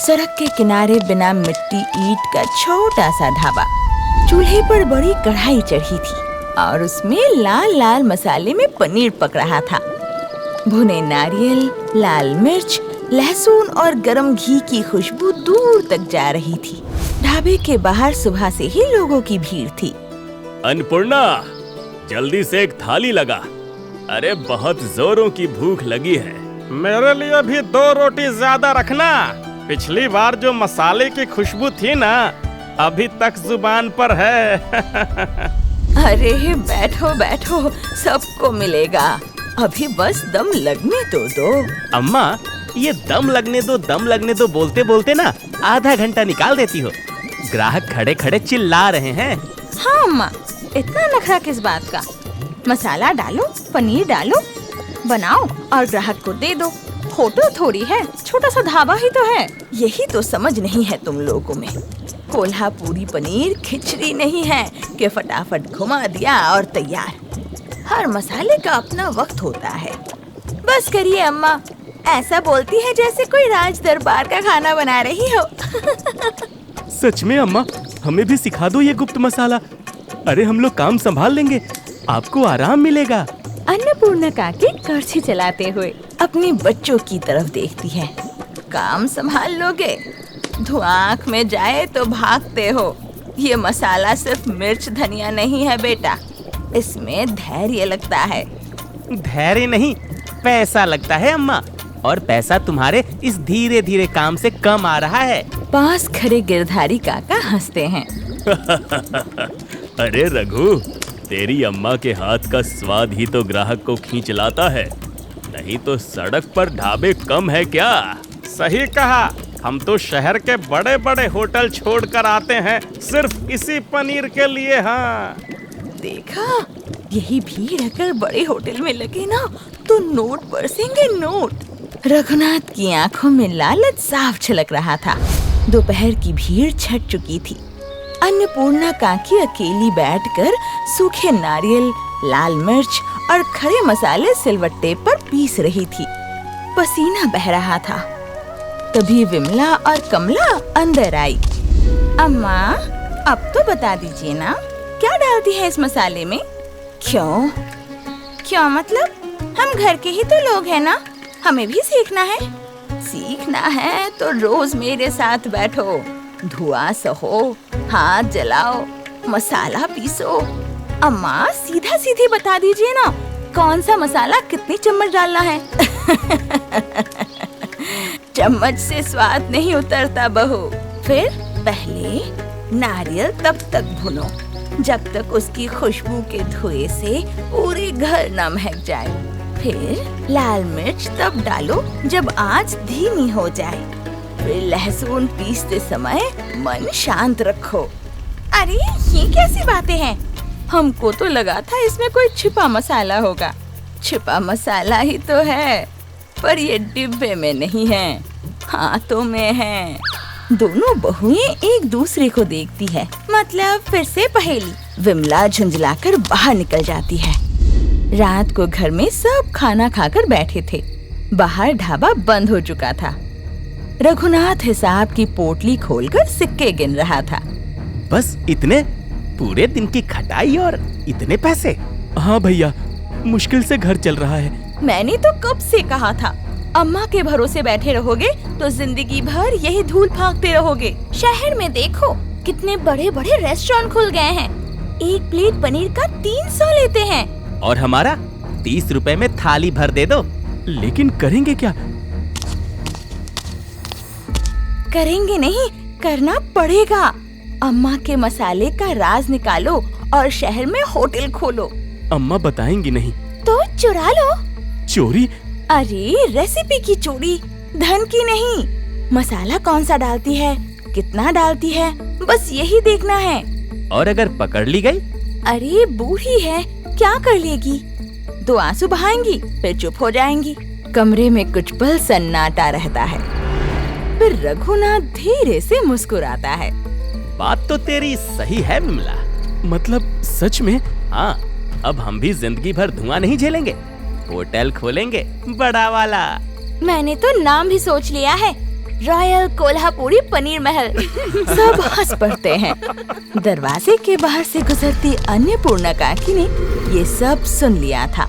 सड़क के किनारे बिना मिट्टी ईंट का छोटा सा ढाबा। चूल्हे पर बड़ी कढ़ाई चढ़ी थी और उसमें लाल लाल मसाले में पनीर पक रहा था। भुने नारियल, लाल मिर्च, लहसुन और गरम घी की खुशबू दूर तक जा रही थी। ढाबे के बाहर सुबह से ही लोगों की भीड़ थी। अन्नपूर्णा, जल्दी से एक थाली लगा। अरे बहुत जोरों की भूख लगी है। मेरे लिए भी 2 रोटी ज्यादा रखना। पिछली बार जो मसाले की खुशबू थी ना, अभी तक जुबान पर है। अरे बैठो बैठो, सबको मिलेगा। अभी बस दम लगने तो दो। अम्मा, ये दम लगने दो बोलते बोलते ना आधा घंटा निकाल देती हो। ग्राहक खड़े खड़े चिल्ला रहे हैं। हाँ अम्मा, इतना नखरा किस बात का? मसाला डालो, पनीर डालो, बनाओ और ग्राहक को दे दो। होटल थोड़ी है, छोटा सा ढाबा ही तो है। यही तो समझ नहीं है तुम लोगों में। कोल्हापुरी पनीर खिचड़ी नहीं है कि फटाफट घुमा दिया और तैयार। हर मसाले का अपना वक्त होता है। बस करिए अम्मा, ऐसा बोलती है जैसे कोई राज दरबार का खाना बना रही हो। सच में अम्मा, हमें भी सिखा दो ये गुप्त मसाला। अरे हम लोग काम संभाल लेंगे, आपको आराम मिलेगा। अन्नपूर्णा काकी करछी चलाते हुए अपने बच्चों की तरफ देखती है। काम संभाल लोगे? धुआं आँख में जाए तो भागते हो। ये मसाला सिर्फ मिर्च धनिया नहीं है बेटा, इसमें धैर्य लगता है। धैर्य नहीं, पैसा लगता है अम्मा। और पैसा तुम्हारे इस धीरे धीरे काम से कम आ रहा है। पास खड़े गिरधारी काका हंसते हैं। अरे रघु, तेरी अम्मा के हाथ का स्वाद ही तो ग्राहक को खींच लाता है। नहीं तो सड़क पर ढाबे कम है क्या? सही कहा। हम तो शहर के बड़े बड़े होटल छोड़कर आते हैं सिर्फ इसी पनीर के लिए। हाँ देखा, यही भीड़ अगर बड़े होटल में लगे ना तो नोट बरसेंगे नोट। रघुनाथ की आंखों में लालच साफ झलक रहा था। दोपहर की भीड़ छट चुकी थी। अन्नपूर्णा काकी अकेली बैठकर सूखे नारियल, लाल मिर्च और खड़े मसाले सिलवट्टे पर पीस रही थी। पसीना बह रहा था। तभी विमला और कमला अंदर आई। अम्मा, अब तो बता दीजिए ना, क्या डालती है इस मसाले में? क्यों? क्यों मतलब? हम घर के ही तो लोग हैं ना, हमें भी सीखना है। सीखना है तो रोज मेरे साथ बैठो, धुआं सहो, हाथ जलाओ, मसाला पीसो। अम्मा, सीधा सीधी बता दीजिए ना, कौन सा मसाला कितनी चम्मच डालना है? चम्मच से स्वाद नहीं उतरता बहू। फिर पहले नारियल तब तक भुनो जब तक उसकी खुशबू के धुएं से पूरे घर न महक जाए। फिर लाल मिर्च तब डालो जब आंच धीमी हो जाए। फिर लहसुन पीसते समय मन शांत रखो। अरे ये कैसी बातें हैं? हमको तो लगा था इसमें कोई छिपा मसाला होगा। छिपा मसाला ही तो है, पर ये डिब्बे में नहीं है, हाथों में है। दोनों बहुएं एक दूसरे को देखती है। मतलब फिर से पहेली। विमला झुंझलाकर बाहर निकल जाती है। रात को घर में सब खाना खाकर बैठे थे। बाहर ढाबा बंद हो चुका था। रघुनाथ हिसाब की पोटली खोलकर सिक्के गिन रहा था। बस इतने? पूरे दिन की खटाई और इतने पैसे? हाँ भैया, मुश्किल से घर चल रहा है। मैंने तो कब से कहा था, अम्मा के भरोसे बैठे रहोगे तो जिंदगी भर यही धूल फांकते रहोगे। शहर में देखो कितने बड़े बड़े रेस्टोरेंट खुल गए हैं। एक प्लेट पनीर का 300 लेते हैं। और हमारा 30 रुपए में थाली भर दे दो। लेकिन करेंगे क्या? करेंगे नहीं, करना पड़ेगा। अम्मा के मसाले का राज निकालो और शहर में होटल खोलो। अम्मा बताएंगी नहीं तो चुरा लो। चोरी? अरे रेसिपी की चोरी, धन की नहीं। मसाला कौन सा डालती है, कितना डालती है, बस यही देखना है। और अगर पकड़ ली गई? अरे बूढ़ी है, क्या कर लेगी? 2 आंसू बहाएंगी, फिर चुप हो जाएंगी। कमरे में कुछ पल सन्नाटा रहता है। फिर रघुनाथ धीरे से मुस्कुराता है। बात तो तेरी सही है विमला। मतलब सच में? हाँ, अब हम भी जिंदगी भर धुआं नहीं झेलेंगे। होटल खोलेंगे बड़ा वाला। मैंने तो नाम भी सोच लिया है, रॉयल कोल्हापुरी पनीर महल। सब हंस पड़ते हैं। दरवाजे के बाहर से गुजरती अन्नपूर्णा काकी ने ये सब सुन लिया था।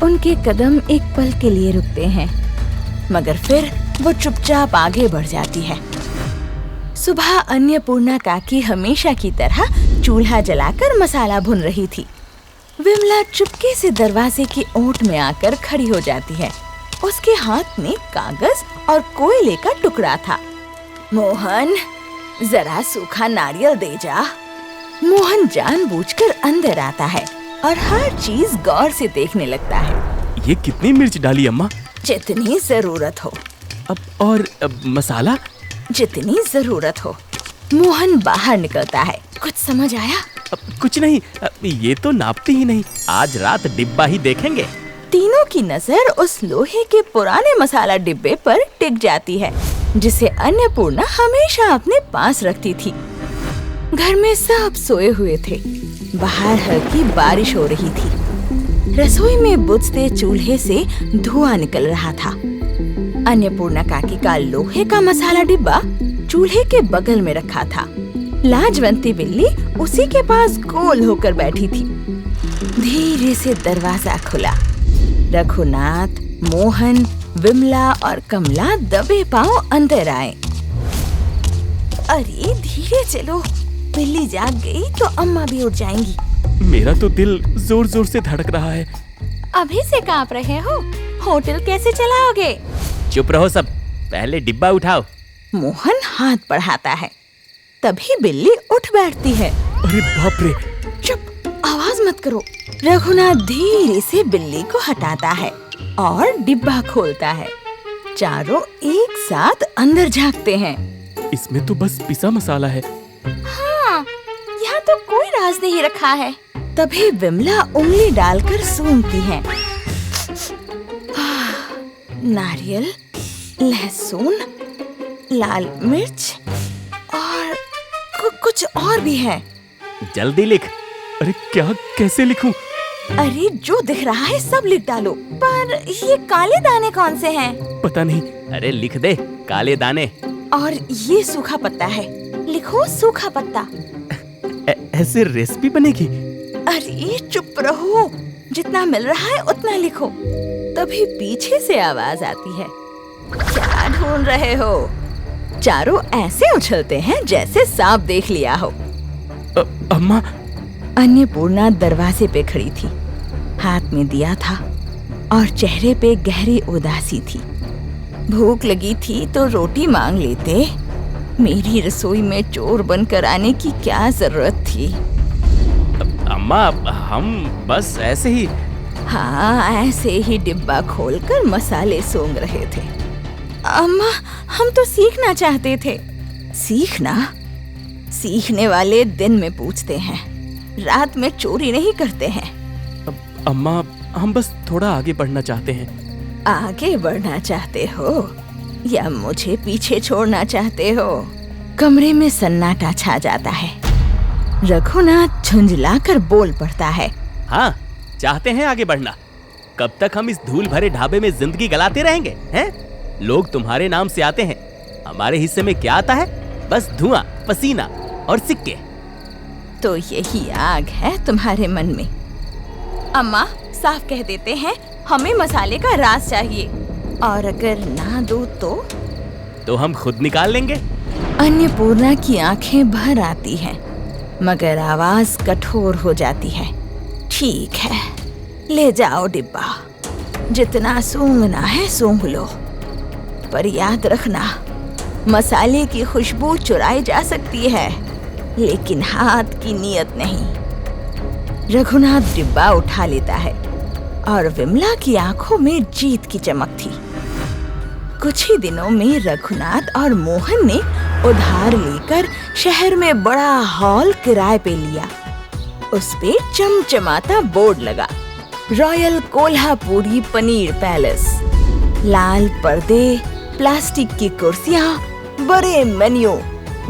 उनके कदम एक पल के लिए रुकते हैं, मगर फिर वो चुपचाप आगे बढ़ जाती है। सुबह अन्नपूर्णा काकी हमेशा की तरह चूल्हा जलाकर मसाला भून रही थी। विमला चुपके से दरवाजे की ओट में आकर खड़ी हो जाती है। उसके हाथ में कागज और कोयले का टुकड़ा था। मोहन, जरा सूखा नारियल दे जा। मोहन जानबूझकर अंदर आता है और हर चीज गौर से देखने लगता है। ये कितनी मिर्च डाली अम्मा? जितनी जरूरत हो। अब मसाला? जितनी जरूरत हो। मोहन बाहर निकलता है। कुछ समझ आया? कुछ नहीं, ये तो नापती ही नहीं। आज रात डिब्बा ही देखेंगे। तीनों की नजर उस लोहे के पुराने मसाला डिब्बे पर टिक जाती है, जिसे अन्नपूर्णा हमेशा अपने पास रखती थी। घर में सब सोए हुए थे। बाहर हल्की बारिश हो रही थी। रसोई में बुझते चूल्हे से धुआं निकल रहा था। अन्नपूर्णा काकी का लोहे का मसाला डिब्बा चूल्हे के बगल में रखा था। लाजवंती बिल्ली उसी के पास गोल होकर बैठी थी। धीरे से दरवाजा खुला। रघुनाथ, मोहन, विमला और कमला दबे पांव अंदर आए। अरे धीरे चलो, बिल्ली जाग गई तो अम्मा भी उठ जाएंगी। मेरा तो दिल जोर जोर से धड़क रहा है। अभी से कांप रहे हो? होटल कैसे चलाओगे? चुप रहो सब, पहले डिब्बा उठाओ। मोहन हाथ बढ़ाता है। तभी बिल्ली उठ बैठती है। अरे बाप रे! चुप, आवाज मत करो। रघुनाथ धीरे से बिल्ली को हटाता है और डिब्बा खोलता है। चारों एक साथ अंदर झांकते हैं। इसमें तो बस पिसा मसाला है। हाँ, यहाँ तो कोई राज नहीं रखा है। तभी विमला उंगली डालकर सूंघती है। नारियल, लहसुन, लाल मिर्च और कुछ और भी है। जल्दी लिख। अरे क्या, कैसे लिखूं? अरे जो दिख रहा है सब लिख डालो। पर ये काले दाने कौन से हैं? पता नहीं। अरे लिख दे, काले दाने। और ये सूखा पत्ता है, लिखो सूखा पत्ता। ऐसे रेसिपी बनेगी? अरे चुप रहो, जितना मिल रहा है उतना लिखो। तभी पीछे से आवाज आती है। क्या ढूंढ रहे हो? चारों ऐसे उछलते हैं जैसे सांप देख लिया हो। अम्मा। अन्नपूर्णा दरवाजे पे खड़ी थी। हाथ में दिया था और चेहरे पे गहरी उदासी थी। भूख लगी थी तो रोटी मांग लेते। मेरी रसोई में चोर बनकर आने की क्या जरूरत थी? अम्मा, हम बस ऐसे ही। हाँ, ऐसे ही डिब्बा खोलकर मसाले सूंघ रहे थे। अम्मा, हम तो सीखना चाहते थे। सीखना? सीखने वाले दिन में पूछते हैं, रात में चोरी नहीं करते हैं। अम्मा, हम बस थोड़ा आगे बढ़ना चाहते हैं। आगे बढ़ना चाहते हो या मुझे पीछे छोड़ना चाहते हो? कमरे में सन्नाटा छा जाता है। रघुनाथ झुंझलाकर बोल पड़ता है। हाँ, चाहते हैं आगे बढ़ना। कब तक हम इस धूल भरे ढाबे में जिंदगी गलाते रहेंगे? हैं? लोग तुम्हारे नाम से आते हैं, हमारे हिस्से में क्या आता है? बस धुआं, पसीना और सिक्के। तो यही आग है तुम्हारे मन में। अम्मा, साफ कह देते हैं, हमें मसाले का राज चाहिए, और अगर ना दो तो हम खुद निकाल लेंगे। अन्नपूर्णा की आंखें भर आती हैं, मगर आवाज कठोर हो जाती है। ठीक है, ले जाओ डिब्बा, जितना सूंघना है सूंघ लो, पर याद रखना, मसाले की खुशबू चुराई जा सकती है, लेकिन हाथ की नीयत नहीं। रघुनाथ डिब्बा उठा लेता है और विमला की आंखों में जीत की चमक थी। कुछ ही दिनों में रघुनाथ और मोहन ने उधार लेकर शहर में बड़ा हॉल किराए पे लिया। उस पे चमचमाता बोर्ड लगा, रॉयल कोल्हापुरी पनीर पैलेस। लाल पर्दे, प्लास्टिक की कुर्सियां, बड़े मेन्यू,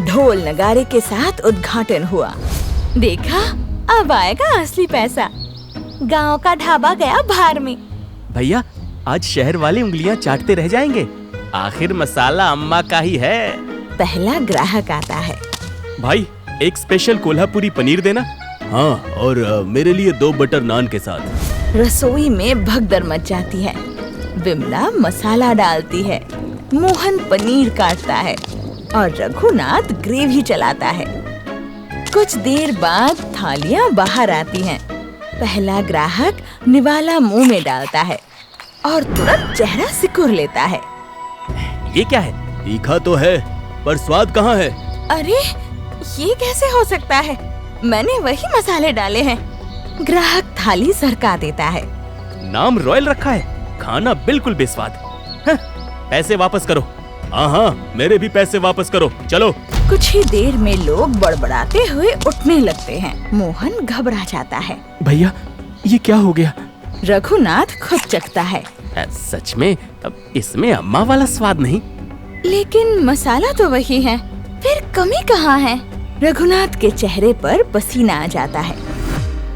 ढोल नगारे के साथ उद्घाटन हुआ। देखा, अब आएगा असली पैसा। गांव का ढाबा गया भार में। भैया, आज शहर वाले उंगलियां चाटते रह जाएंगे। आखिर मसाला अम्मा का ही है। पहला ग्राहक आता है। भाई एक स्पेशल कोल्हापुरी पनीर देना। हाँ, और मेरे लिए 2 बटर नान के साथ। रसोई में भगदड़ मच जाती है। विमला मसाला डालती है, मोहन पनीर काटता है और रघुनाथ ग्रेवी चलाता है। कुछ देर बाद थालियां बाहर आती हैं। पहला ग्राहक निवाला मुंह में डालता है और तुरंत चेहरा सिकुड़ लेता है। ये क्या है? तीखा तो है, पर स्वाद कहाँ है? अरे ये कैसे हो सकता है? मैंने वही मसाले डाले हैं। ग्राहक थाली सरका देता है। नाम रॉयल रखा है, खाना बिल्कुल बेस्वाद। पैसे वापस करो। हाँ, मेरे भी पैसे वापस करो, चलो। कुछ ही देर में लोग बड़बड़ाते हुए उठने लगते हैं। मोहन घबरा जाता है। भैया ये क्या हो गया? रघुनाथ खुद चखता है। सच में अब इसमें अम्मा वाला स्वाद नहीं। लेकिन मसाला तो वही है, फिर कमी कहाँ है? रघुनाथ के चेहरे पर पसीना आ जाता है।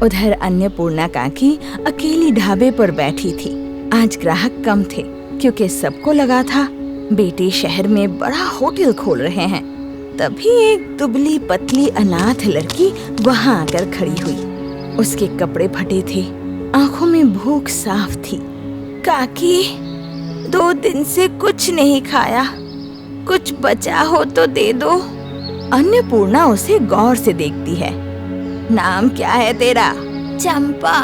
उधर अन्नपूर्णा काकी अकेली ढाबे पर बैठी थी। आज ग्राहक कम थे क्योंकि सबको लगा था बेटे शहर में बड़ा होटल खोल रहे हैं। तभी एक दुबली पतली अनाथ लड़की वहाँ आकर खड़ी हुई। उसके कपड़े फटे थे, आंखों में भूख साफ थी। काकी, 2 दिन से कुछ नहीं खाया, कुछ बचा हो तो दे दो। अन्नपूर्णा उसे गौर से देखती है। नाम क्या है तेरा? चंपा।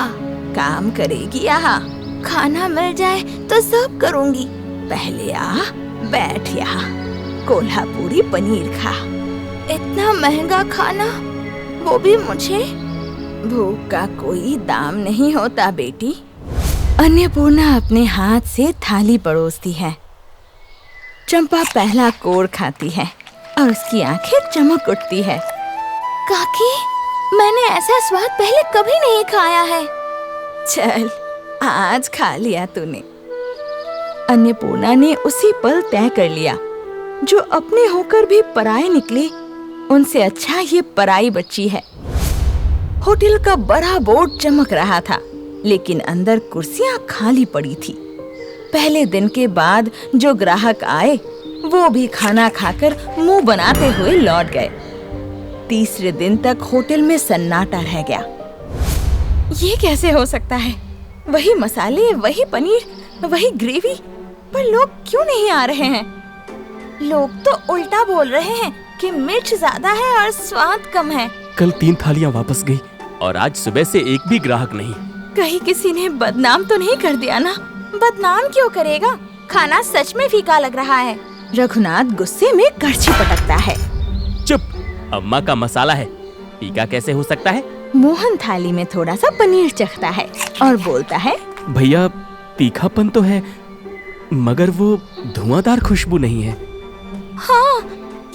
काम करेगी यहाँ? खाना मिल जाए तो सब करूँगी। पहले आ, बैठ यहाँ, कोल्हापुरी पनीर खा। इतना महंगा खाना, वो भी मुझे? भूख का कोई दाम नहीं होता बेटी। अन्नपूर्णा अपने हाथ से थाली परोसती है। चंपा पहला कोर खाती है और उसकी आंखें चमक उठती है। काकी, मैंने ऐसा स्वाद पहले कभी नहीं खाया है। चल, आज खा लिया तूने। अन्नपूर्णा ने उसी पल तय कर लिया, जो अपने होकर भी पराये निकले, उनसे अच्छा ये पराई बच्ची है। होटल का बड़ा बोर्ड चमक रहा था, लेकिन अंदर कुर्सियां खाली पड़ी थी। पहले दिन के बाद जो ग्राहक आए, वो भी खाना खाकर मुंह बनाते हुए लौट गए। तीसरे दिन तक होटल में सन्नाटा रह गया। ये कैसे हो सकता है? वही मसाले, वही पनीर, वही ग्रेवी, पर लोग क्यों नहीं आ रहे हैं? लोग तो उल्टा बोल रहे हैं कि मिर्च ज्यादा है और स्वाद कम है। कल 3 थालियां वापस गई और आज सुबह से एक भी ग्राहक नहीं। कहीं किसी ने बदनाम तो नहीं कर दिया ना? बदनाम क्यों करेगा? खाना सच में फीका लग रहा है। रघुनाथ गुस्से में करछी पटकता है। चुप, अम्मा का मसाला है, फीका कैसे हो सकता है? मोहन थाली में थोड़ा सा पनीर चखता है और बोलता है, भैया तीखापन तो है, मगर वो धुआंधार खुशबू नहीं है। हाँ,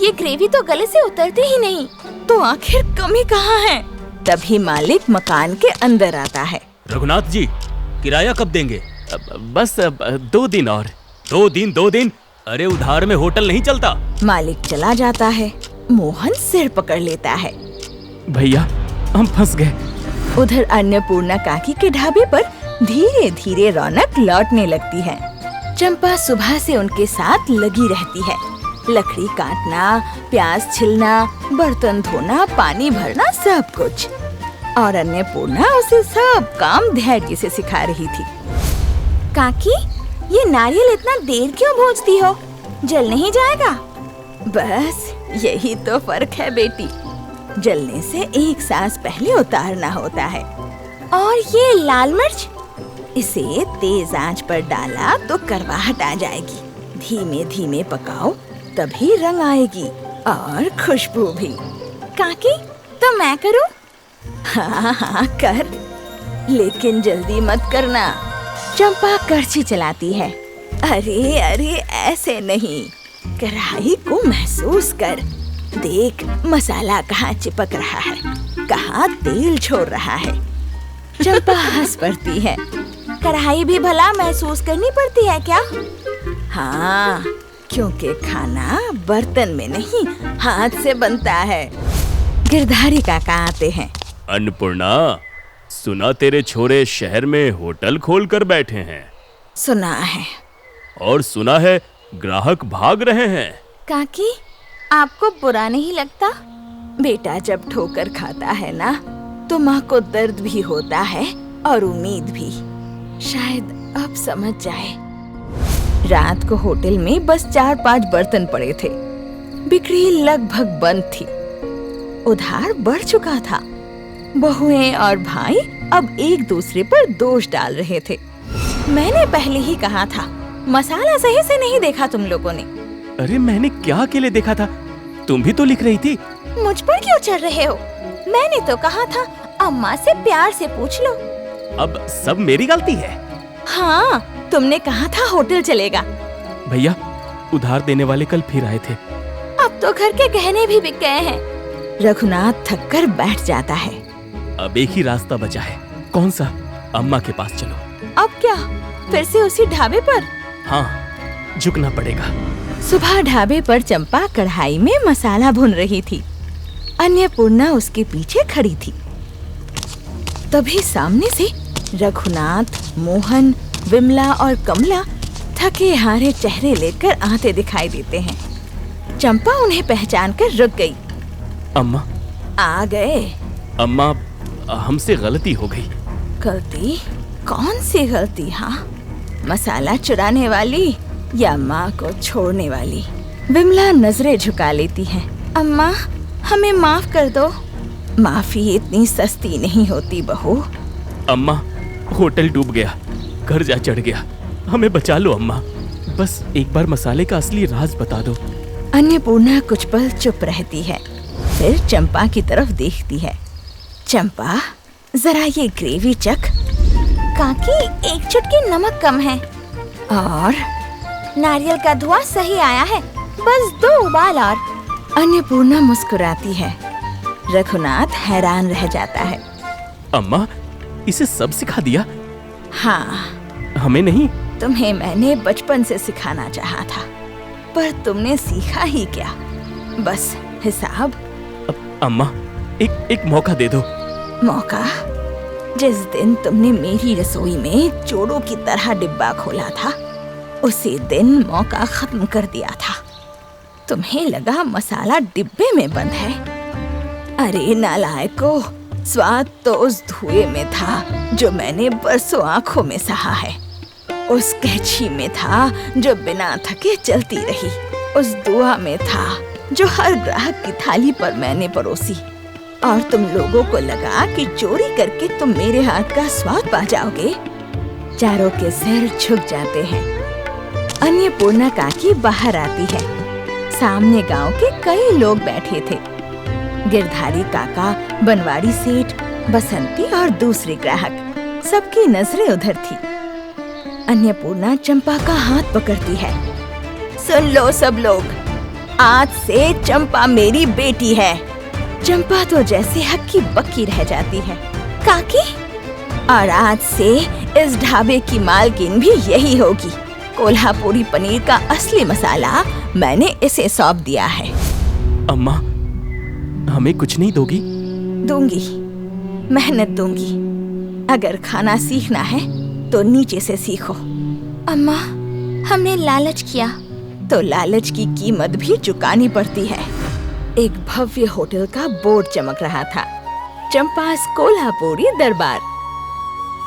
ये ग्रेवी तो गले से उतरती ही नहीं। तो आखिर कमी कहाँ है? तभी मालिक मकान के अंदर आता है। रघुनाथ जी, किराया कब देंगे? बस 2 दिन और। 2 दिन? अरे उधार में होटल नहीं चलता। मालिक चला जाता है। मोहन सिर पकड़ लेता है। भैया हम फंस गए। उधर अन्नपूर्णा काकी के ढाबे पर धीरे धीरे रौनक लौटने लगती है। चंपा सुबह से उनके साथ लगी रहती है। लकड़ी काटना, प्याज छिलना, बर्तन धोना, पानी भरना, सब कुछ। और अन्नपूर्णा उसे सब काम धैर्य से सिखा रही थी। काकी, ये नारियल इतना देर क्यों भूनती हो? जल नहीं जाएगा? बस यही तो फर्क है बेटी, जलने से एक सांस पहले उतारना होता है। और ये लाल मिर्च, इसे तेज आंच पर डाला तो करवाहट आ जाएगी। धीमे धीमे पकाओ, तभी रंग आएगी और खुशबू भी। काकी, तो मैं करूं? हाँ, कर, लेकिन जल्दी मत करना। चंपा करछी चलाती है। अरे अरे, ऐसे नहीं, कढ़ाई को महसूस कर। देख, मसाला कहाँ चिपक रहा है, कहाँ तेल छोड़ रहा है। चंपा हंस पड़ती है। कढ़ाई भी भला महसूस करनी पड़ती है क्या? हाँ, क्योंकि खाना बर्तन में नहीं, हाथ से बनता है। गिरधारी काका आते हैं। अन्नपूर्णा, सुना तेरे छोरे शहर में होटल खोल कर बैठे हैं। सुना है। और सुना है ग्राहक भाग रहे हैं। काकी, आपको बुरा नहीं लगता? बेटा जब ठोकर खाता है ना, तो माँ को दर्द भी होता है और उम्मीद भी। शायद अब समझ जाए। रात को होटल में बस 4-5 बर्तन पड़े थे। बिक्री लगभग बंद थी। उधार बढ़ चुका था। बहुएं और भाई अब एक दूसरे पर दोष डाल रहे थे। मैंने पहले ही कहा था, मसाला सही से नहीं देखा तुम लोगों ने। अरे मैंने क्या अकेले देखा था? तुम भी तो लिख रही थी। मुझ पर क्यों चढ़ रहे हो? मैंने तो कहा था अम्मा से प्यार से पूछ लो। अब सब मेरी गलती है। हाँ, तुमने कहा था होटल चलेगा। भैया, उधार देने वाले कल फिर आए थे। अब तो घर के गहने भी बिक गए हैं। रघुनाथ थक कर बैठ जाता है। अब एक ही रास्ता बचा है। कौन सा? अम्मा के पास चलो। अब क्या, फिर से उसी ढाबे पर? हाँ, झुकना पड़ेगा। सुबह ढाबे पर चंपा कढ़ाई में मसाला भून रही थी। अन्नपूर्णा उसके पीछे खड़ी थी। तभी सामने से रघुनाथ, मोहन, विमला और कमला थके हारे चेहरे लेकर आते दिखाई देते हैं। चंपा उन्हें पहचान कर रुक गई। अम्मा। आ गए? अम्मा, हमसे गलती हो गई। गलती? कौन सी गलती? हाँ, मसाला चुराने वाली या माँ को छोड़ने वाली? विमला नजरें झुका लेती है। अम्मा, हमें माफ कर दो। माफी इतनी सस्ती नहीं होती बहू। अम्मा, होटल डूब गया, कर्जा चढ़ गया, हमें बचा लो अम्मा। बस एक बार मसाले का असली राज बता दो। अन्नपूर्णा कुछ पल चुप रहती है, फिर चंपा की तरफ देखती है। चंपा, जरा ये ग्रेवी चख। काकी, एक चुटकी नमक कम है। और नारियल का धुआं सही आया है, बस 2 उबाल और। अन्नपूर्णा मुस्कुराती है। रघुनाथ हैरान रह जाता है। अम्मा, इसे सब सिखा दिया? हाँ, हमें नहीं। तुम्हें मैंने बचपन से सिखाना चाहा था, पर तुमने सीखा ही क्या? बस हिसाब। अम्मा, एक मौका दे दो। मौका? जिस दिन तुमने मेरी रसोई में चोरों की तरह डिब्बा खोला था, उसी दिन मौका खत्म कर दिया था। तुम्हें लगा मसाला डिब्बे में बंद है। अरे नालायको, स्वाद तो उस धुएं में था जो मैंने बरसों आंखों में सहा है। उस कैंची में था जो बिना थके चलती रही। उस दुआ में था जो हर ग्राहक की थाली पर मैंने परोसी। और तुम लोगों को लगा कि चोरी करके तुम मेरे हाथ का स्वाद पा जाओगे। चारों के सिर झुक जाते हैं। अन्नपूर्णा काकी बाहर आती है। सामने गांव के कई लोग बैठे थे। गिरधारी काका, बनवाड़ी सेठ, बसंती और दूसरे ग्राहक, सबकी नजरें उधर थी। अन्नपूर्णा चंपा का हाथ पकड़ती है। सुन लो सब लोग, आज से चंपा मेरी बेटी है। चंपा तो जैसे हक्की बक्की रह जाती है। काकी, और आज से इस ढाबे की मालकिन भी यही होगी। कोल्हापुरी पनीर का असली मसाला मैंने इसे सौंप दिया है। अम्मा, हमें कुछ नहीं दोगी? दूंगी, मेहनत दूंगी। अगर खाना सीखना है तो नीचे से सीखो। अम्मा, हमने लालच किया तो लालच की कीमत भी चुकानी पड़ती है। एक भव्य होटल का बोर्ड चमक रहा था, चंपास कोल्हापुरी दरबार।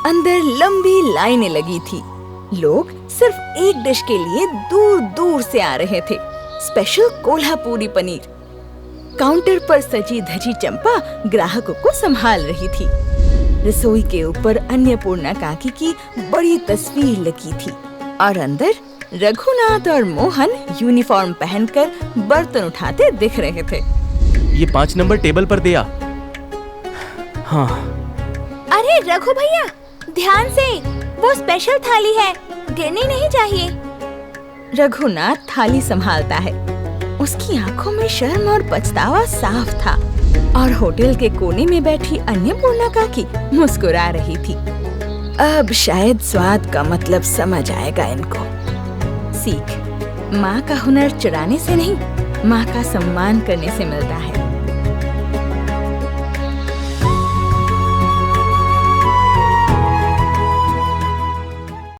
अंदर लंबी लाइनें लगी थी। लोग सिर्फ एक डिश के लिए दूर दूर से आ रहे थे, स्पेशल कोल्हापुरी पनीर। काउंटर पर सजी धजी चंपा ग्राहकों को संभाल रही थी। रसोई के ऊपर अन्नपूर्णा काकी की बड़ी तस्वीर लगी थी और अंदर रघुनाथ और मोहन यूनिफॉर्म पहनकर बर्तन उठाते दिख रहे थे। ये 5 नंबर टेबल पर दे आ। हाँ। अरे रघु भैया, ध्यान से, वो स्पेशल थाली है, गिरनी नहीं चाहिए। रघुनाथ थाली संभालता है। उसकी आंखों में शर्म और पछतावा साफ था और होटल के कोने में बैठी अन्नपूर्णा काकी मुस्कुरा रही थी। अब शायद स्वाद का मतलब समझ आएगा इनको। सीख, माँ का हुनर चुराने से नहीं, माँ का सम्मान करने से मिलता है।